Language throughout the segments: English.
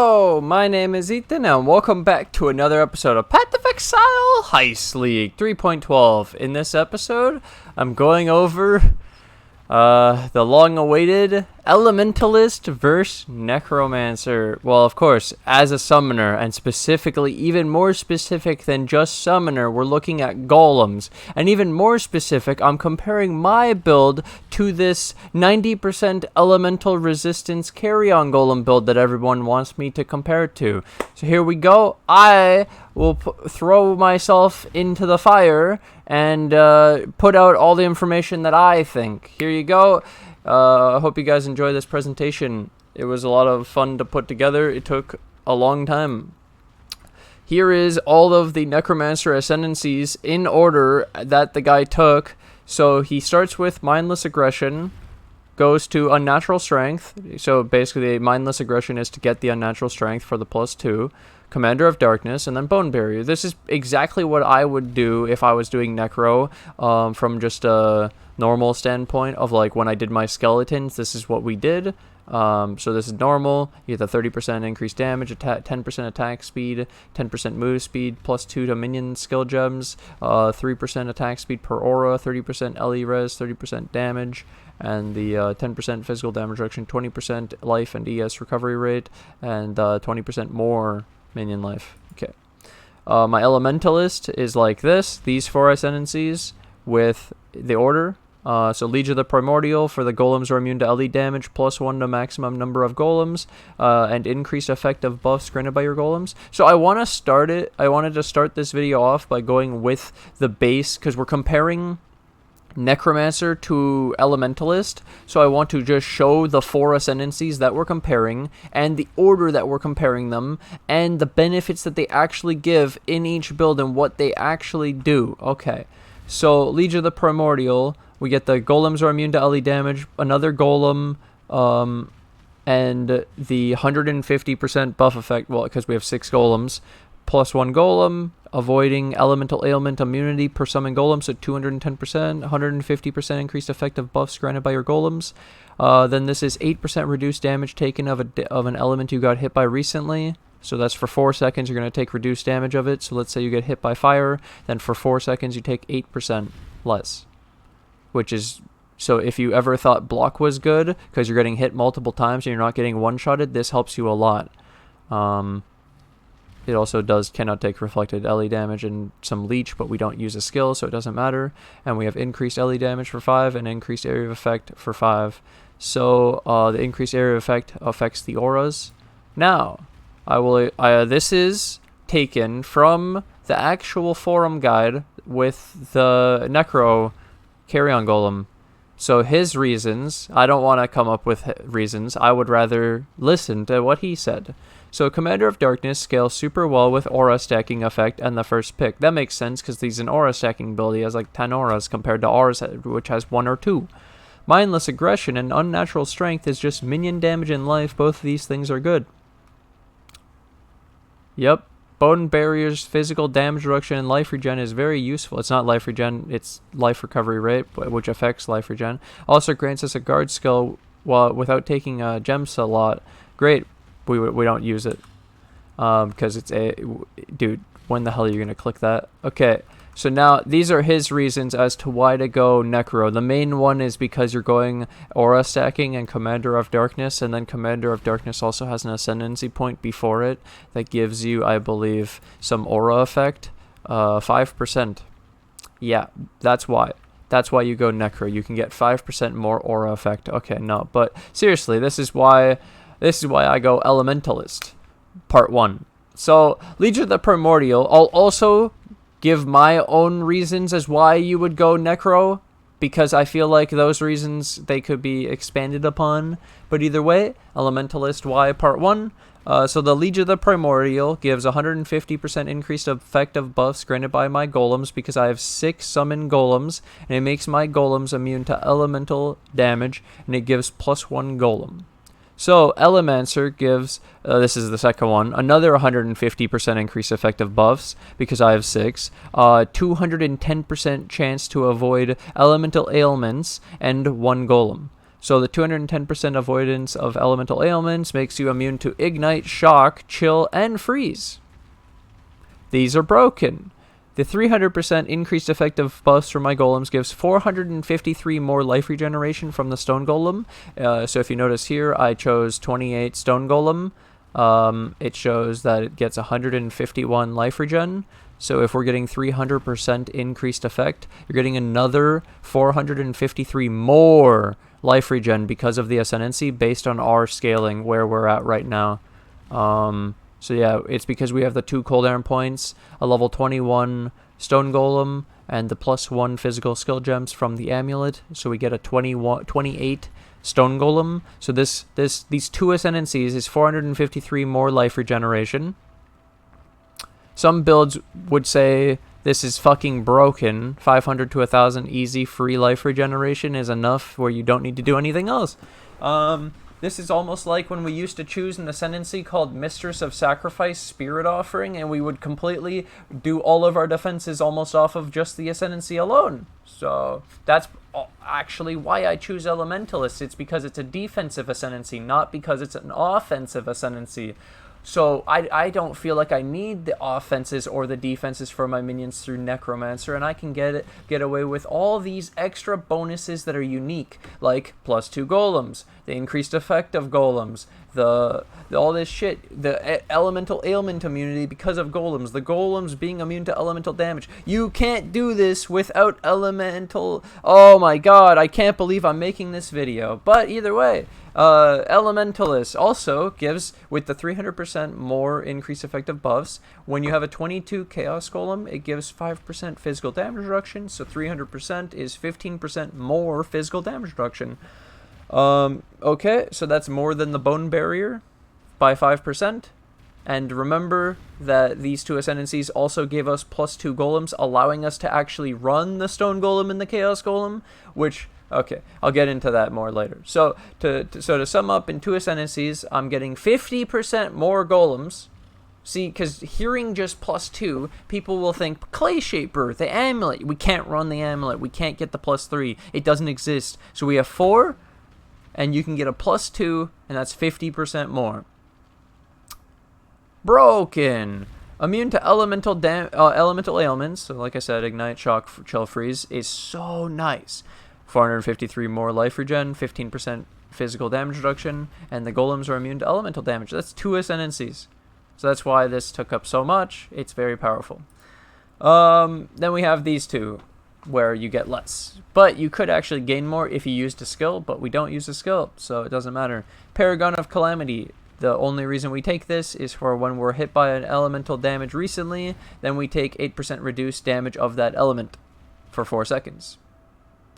Hello, my name is Ethan, and welcome back to another episode of Path of Exile Heist League 3.12. In this episode, I'm going over the long-awaited Elementalist versus Necromancer. Well, of course, as a summoner, and specifically, even more specific than just summoner, we're looking at golems. And even more specific, I'm comparing my build to this 90% elemental resistance carry-on golem build that everyone wants me to compare it to. So here we go. I will throw myself into the fire and put out all the information that I think. Here you go. I hope you guys enjoy this presentation. It was a lot of fun to put together. It took a long time. Here is all of the Necromancer ascendancies in order that the guy took. So he starts with Mindless Aggression, goes to Unnatural Strength. So basically, Mindless Aggression is to get the Unnatural Strength for the +2. Commander of Darkness, and then Bone Barrier. This is exactly what I would do if I was doing Necro, from just a normal standpoint of like when I did my skeletons. This is what we did. So this is normal. You get the 30% increased damage, 10% attack speed, 10% move speed, +2 to minion skill gems, 3% attack speed per aura, 30% LE res, 30% damage, and the 10% physical damage reduction, 20% life and ES recovery rate, and 20% more minion life. Okay. My Elementalist is like this. These 4 ascendancies with the order. So Liege of the Primordial, for the golems are immune to LE damage, +1 to maximum number of golems, and increased effective buffs granted by your golems. So I wanted to start this video off by going with the base, because we're comparing Necromancer to Elementalist, so I want to just show the 4 ascendancies that we're comparing, and the order that we're comparing them, and the benefits that they actually give in each build, and what they actually do. Okay, so Liege of the Primordial, we get the golems are immune to LE damage, another golem, and the 150% buff effect, well, because we have 6 golems, +1 golem, avoiding elemental ailment immunity per summon golem, so 210%, 150% increased effective buffs granted by your golems. Then this is 8% reduced damage taken of an element you got hit by recently. So that's for 4 seconds, you're going to take reduced damage of it. So let's say you get hit by fire, then for 4 seconds you take 8% less. Which is, so if you ever thought block was good, because you're getting hit multiple times and you're not getting one-shotted, this helps you a lot. It also cannot take reflected LE damage and some leech, but we don't use a skill, so it doesn't matter. And we have increased LE damage for 5 and increased area of effect for 5. So the increased area of effect affects the auras. Now, this is taken from the actual forum guide with the Necro carry-on golem. So his reasons, I don't want to come up with reasons, I would rather listen to what he said. So Commander of Darkness scales super well with aura stacking effect and the first pick. That makes sense because he's an aura stacking build. He has like 10 auras compared to ours, which has 1 or 2. Mindless Aggression and Unnatural Strength is just minion damage and life. Both of these things are good. Yep. Bone Barrier's physical damage reduction and life regen is very useful. It's not life regen, it's life recovery rate, which affects life regen. Also grants us a guard skill without taking a gem slot. Great. We don't use it because it's a... Dude, when the hell are you going to click that? Okay, so now these are his reasons as to why to go Necro. The main one is because you're going Aura stacking and Commander of Darkness, and then Commander of Darkness also has an Ascendancy point before it that gives you, I believe, some Aura effect. 5%. Yeah, that's why. That's why you go Necro. You can get 5% more Aura effect. Okay, no, but seriously, this is why I go Elementalist, part 1. So, Liege of the Primordial, I'll also give my own reasons as why you would go Necro, because I feel like those reasons, they could be expanded upon. But either way, Elementalist, why part 1. So the Liege of the Primordial gives 150% increased effective buffs granted by my golems, because I have 6 summon golems, and it makes my golems immune to elemental damage, and it gives +1 golem. So, Elementalist gives, this is the second one, another 150% increased effective buffs, because I have 6, 210% chance to avoid elemental ailments, and 1 golem. So the 210% avoidance of elemental ailments makes you immune to ignite, shock, chill, and freeze. These are broken. The 300% increased effective buffs for my golems gives 453 more life regeneration from the stone golem. So if you notice here, I chose 28 stone golem. It shows that it gets 151 life regen. So if we're getting 300% increased effect, you're getting another 453 more life regen because of the ascendancy based on our scaling where we're at right now. So yeah, it's because we have the 2 cooldown points, a level 21 stone golem, and the +1 physical skill gems from the amulet. So we get a 28 stone golem. So these 2 ascendancies is 453 more life regeneration. Some builds would say this is fucking broken. 500 to 1,000 easy free life regeneration is enough where you don't need to do anything else. This is almost like when we used to choose an ascendancy called Mistress of Sacrifice Spirit Offering, and we would completely do all of our defenses almost off of just the ascendancy alone. So that's actually why I choose Elementalist. It's because it's a defensive ascendancy, not because it's an offensive ascendancy. So I don't feel like I need the offenses or the defenses for my minions through Necromancer, and I can get away with all these extra bonuses that are unique, like +2 golems, the increased effect of golems, all this shit, the elemental ailment immunity because of golems, the golems being immune to elemental damage. You can't do this without elemental. Oh my god, I can't believe I'm making this video. But either way, Elementalist also gives, with the 300% more increased effective buffs, when you have a 22 Chaos Golem, it gives 5% physical damage reduction, so 300% is 15% more physical damage reduction. Okay, so that's more than the Bone Barrier by 5%. And remember that these 2 ascendancies also gave us +2 golems, allowing us to actually run the Stone Golem and the Chaos Golem, which... Okay, I'll get into that more later. So to sum up, in 2 ascendancies, I'm getting 50% more golems. See, because hearing just +2, people will think, Clay Shaper, the amulet. We can't run the amulet. We can't get the +3. It doesn't exist. So we have 4, and you can get a +2, and that's 50% more. Broken. Immune to elemental ailments. So like I said, ignite, shock, chill, freeze is so nice. 453 more life regen, 15% physical damage reduction, and the golems are immune to elemental damage. That's 2 ascendancies. So that's why this took up so much. It's very powerful. Then we have these 2, where you get less. But you could actually gain more if you used a skill, but we don't use a skill, so it doesn't matter. Paragon of Calamity. The only reason we take this is for when we're hit by an elemental damage recently, then we take 8% reduced damage of that element for 4 seconds.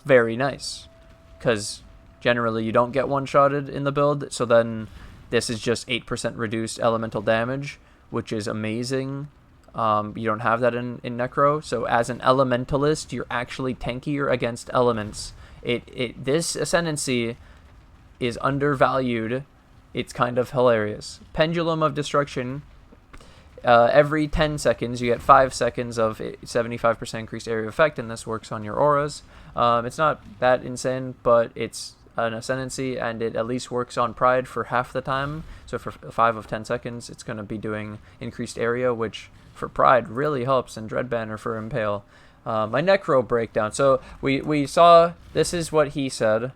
Very nice, because generally you don't get one-shotted in the build, so then this is just 8% reduced elemental damage, which is amazing. You don't have that in Necro, so as an Elementalist, you're actually tankier against elements. This ascendancy is undervalued. It's kind of hilarious. Pendulum of Destruction. Every 10 seconds, you get 5 seconds of 75% increased area of effect, and this works on your auras. It's not that insane, but it's an ascendancy, and it at least works on Pride for half the time. So for 5 of 10 seconds, it's going to be doing increased area, which for Pride really helps, and Dread Banner for Impale. My Necro breakdown. So we saw, this is what he said.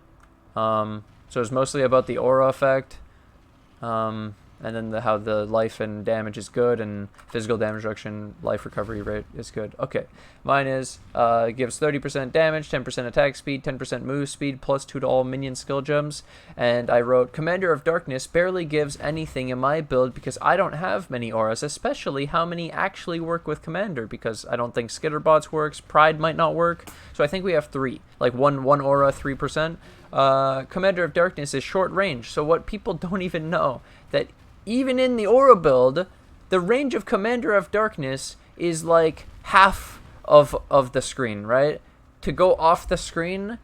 So it's mostly about the aura effect. And then how the life and damage is good, and physical damage reduction, life recovery rate is good. Okay, mine is, gives 30% damage, 10% attack speed, 10% move speed, +2 to all minion skill gems. And I wrote, Commander of Darkness barely gives anything in my build because I don't have many auras, especially how many actually work with Commander, because I don't think Skitterbots works, Pride might not work. So I think we have 3, like one aura, 3%. Commander of Darkness is short range, so what people don't even know, that even in the aura build, the range of Commander of Darkness is like half of the screen, right? To go off the screen,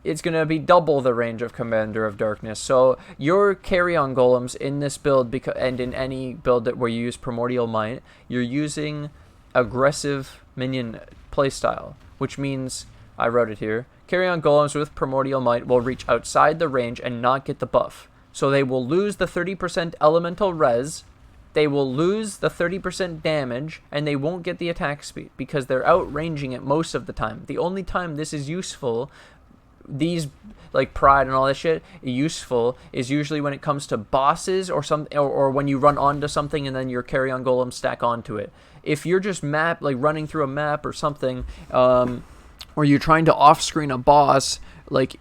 it's going to be double the range of Commander of Darkness. So your carry-on golems in this build, and in any build where you use Primordial Might, you're using aggressive minion playstyle, which means, I wrote it here, Carrion Golems with Primordial Might will reach outside the range and not get the buff. So they will lose the 30% elemental res, they will lose the 30% damage, and they won't get the attack speed because they're outranging it most of the time. The only time this is useful, these like pride and all that shit useful, is usually when it comes to bosses or or when you run onto something and then your Carrion Golem stack onto it. If you're just running through a map or something, or you're trying to off-screen a boss, like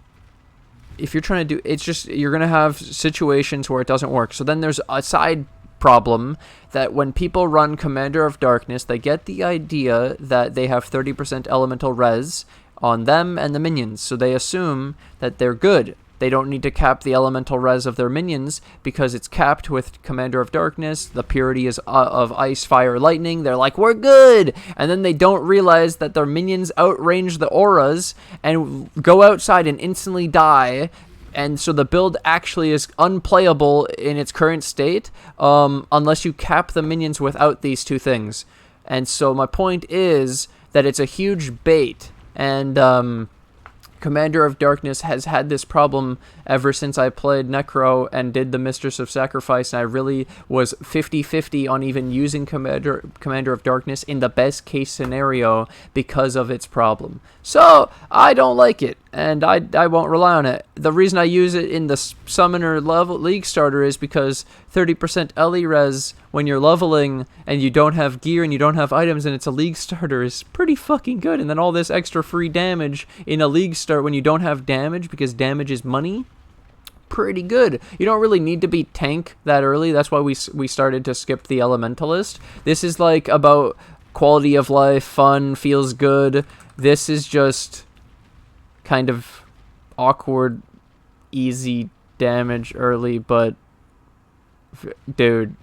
if you're trying to do, it's just, you're gonna have situations where it doesn't work. So then there's a side problem that when people run Commander of Darkness, they get the idea that they have 30% elemental res on them and the minions, so they assume that they're good. They don't need to cap the elemental res of their minions because it's capped with Commander of Darkness. The purity is of ice, fire, lightning. They're like, we're good! And then they don't realize that their minions outrange the auras and go outside and instantly die. And so the build actually is unplayable in its current state unless you cap the minions without these two things. And so my point is that it's a huge bait. And Commander of Darkness has had this problem ever since I played Necro and did the Mistress of Sacrifice, and I really was 50-50 on even using Commander of Darkness in the best case scenario because of its problem. So, I don't like it, and I won't rely on it. The reason I use it in the Summoner level League Starter is because 30% LE res when you're leveling and you don't have gear and you don't have items and it's a League Starter is pretty fucking good. And then all this extra free damage in a League Start when you don't have damage, because damage is money, pretty good. You don't really need to be tank that early. That's why we started to skip the Elementalist. This is like about quality of life, fun, feels good. This is just kind of awkward, easy damage early, but dude.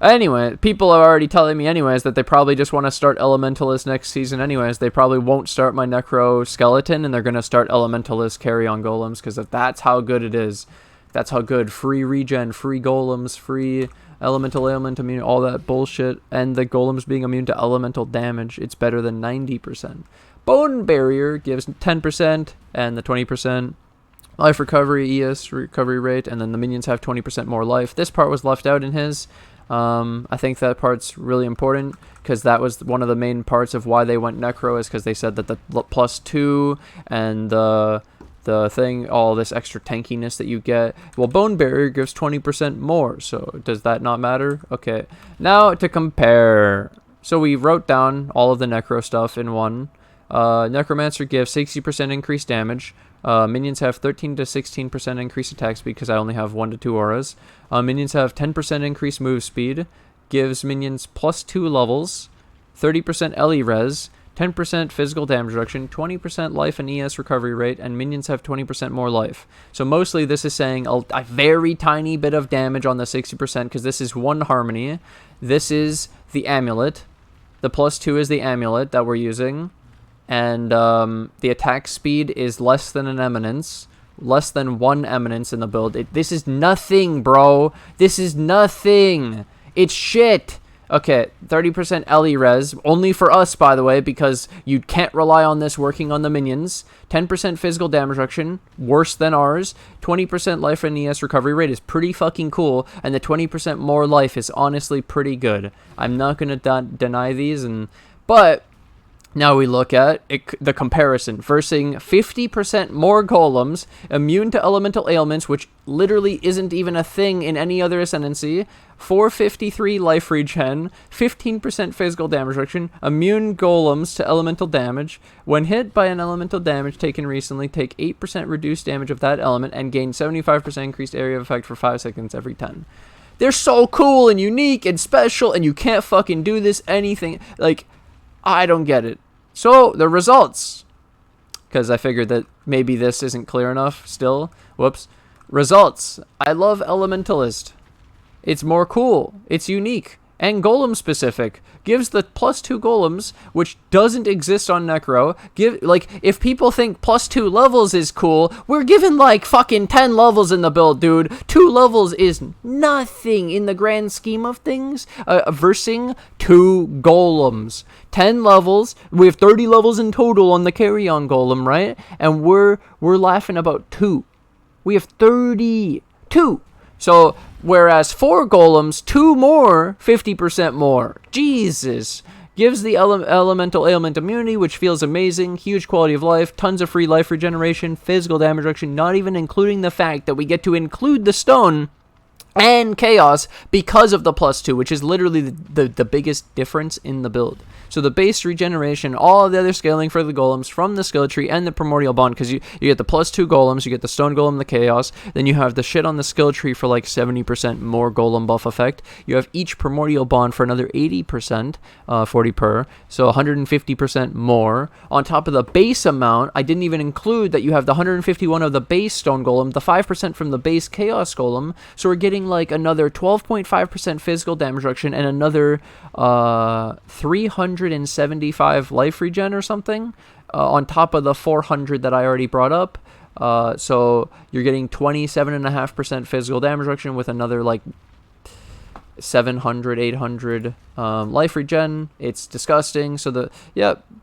Anyway, people are already telling me anyways that they probably just want to start Elementalist next season anyways. They probably won't start my Necro Skeleton, and they're going to start Elementalist Carrion Golems, because that's how good it is. That's how good. Free regen, free golems, free elemental ailment immune, all that bullshit, and the golems being immune to elemental damage. It's better than 90%. Bone Barrier gives 10% and the 20% life recovery, ES recovery rate, and then the minions have 20% more life. This part was left out in his. I think that part's really important because that was one of the main parts of why they went Necro, is because they said that the +2 and the thing, all this extra tankiness that you get. Well, Bone Barrier gives 20% more, so does that not matter? Okay, now to compare. So we wrote down all of the Necro stuff in one. Necromancer gives 60% increased damage. Minions have 13 to 16% increased attack speed because I only have 1 to 2 auras. Minions have 10% increased move speed. Gives minions +2 levels. 30% LE res. 10% physical damage reduction, 20% life and ES recovery rate, and minions have 20% more life. So mostly this is saying a very tiny bit of damage on the 60% because this is one harmony. This is the amulet. The +2 is the amulet that we're using. And the attack speed is less than an eminence. Less than 1 eminence in the build. This is nothing, bro. This is nothing. It's shit. Okay, 30% LE res, only for us, by the way, because you can't rely on this working on the minions. 10% physical damage reduction, worse than ours. 20% life and ES recovery rate is pretty fucking cool, and the 20% more life is honestly pretty good. I'm not going to deny these, but now we look at the comparison. Versing 50% more golems, immune to elemental ailments, which literally isn't even a thing in any other ascendancy. 453 life regen, 15% physical damage reduction, immune golems to elemental damage. When hit by an elemental damage taken recently, take 8% reduced damage of that element and gain 75% increased area of effect for 5 seconds every 10. They're so cool and unique and special, and you can't fucking do this anything. Like, I don't get it. So, the results, because I figured that maybe this isn't clear enough still. Whoops. Results. I love Elementalist. It's more cool. It's unique. and golem specific. Gives the +2 golems, which doesn't exist on Necro. If people think +2 levels is cool, we're given like fucking 10 levels in the build, dude. 2 levels is nothing in the grand scheme of things. Versing 2 golems. 10 levels. We have 30 levels in total on the carry-on golem, right? And we're laughing about 2. We have 32. So, whereas 4 golems, 2 more, 50% more. Jesus. Gives the elemental ailment immunity, which feels amazing. Huge quality of life. Tons of free life regeneration. Physical damage reduction. Not even including the fact that we get to include the stone and chaos because of the +2, which is literally the biggest difference in the build. So the base regeneration, all of the other scaling for the golems from the skill tree and the primordial bond, because you get the +2 golems, you get the stone golem, the chaos, then you have the shit on the skill tree for like 70% more golem buff effect. You have each primordial bond for another 80%, 40 per, so 150% more. On top of the base amount, I didn't even include that you have the 151 of the base stone golem, the 5% from the base chaos golem, so we're getting like another 12.5% physical damage reduction and another 375 life regen or something on top of the 400 that I already brought up. So you're getting 27.5% physical damage reduction with another like 700, 800 life regen. It's disgusting. So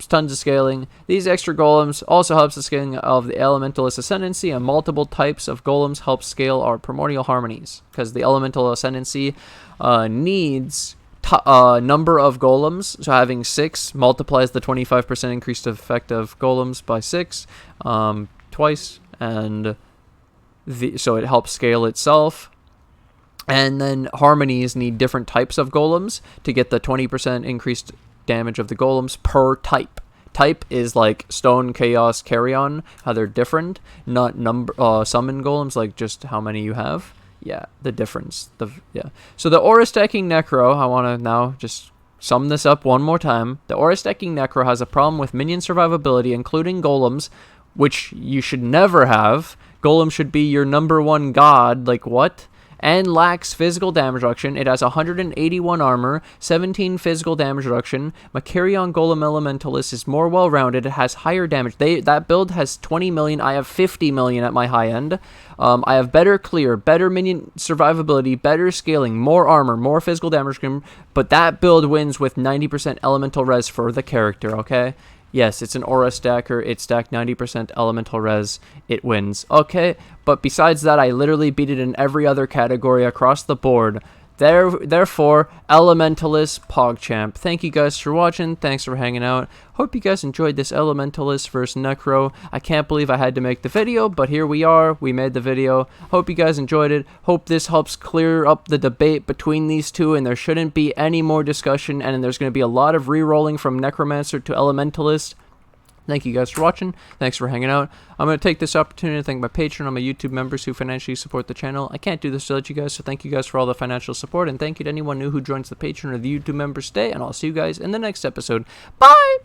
tons of scaling. These extra golems also helps the scaling of the Elementalist ascendancy, and multiple types of golems help scale our primordial harmonies, because the Elemental ascendancy needs number of golems. So having 6 multiplies the 25% increased effect of golems by 6 twice, and so it helps scale itself. And then harmonies need different types of golems to get the 20% increased damage of the golems per type. Type is like stone, chaos, carry-on, how they're different, not summon golems, like just how many you have. Yeah, the difference. So the aura stacking Necro, I want to now just sum this up one more time. The aura stacking Necro has a problem with minion survivability, including golems, which you should never have. Golem should be your #1 god, like what? And lacks physical damage reduction. It has 181 armor, 17 physical damage reduction. Macarion Golem Elementalist is more well-rounded. It has higher damage. That build has 20 million. I have 50 million at my high end. I have better clear, better minion survivability, better scaling, more armor, more physical damage reduction. But that build wins with 90% elemental res for the character, okay? Yes, it's an aura stacker. It stacked 90% elemental res. It wins. Okay, but besides that, I literally beat it in every other category across the board. Therefore, Elementalist PogChamp. Thank you guys for watching. Thanks for hanging out. Hope you guys enjoyed this Elementalist versus Necro. I can't believe I had to make the video, but here we are. We made the video. Hope you guys enjoyed it. Hope this helps clear up the debate between these two, and there shouldn't be any more discussion, and there's going to be a lot of re-rolling from Necromancer to Elementalist. Thank you guys for watching. Thanks for hanging out. I'm going to take this opportunity to thank my Patreon and my YouTube members who financially support the channel. I can't do this without you guys, so thank you guys for all the financial support, and thank you to anyone new who joins the Patreon or the YouTube members today, and I'll see you guys in the next episode. Bye!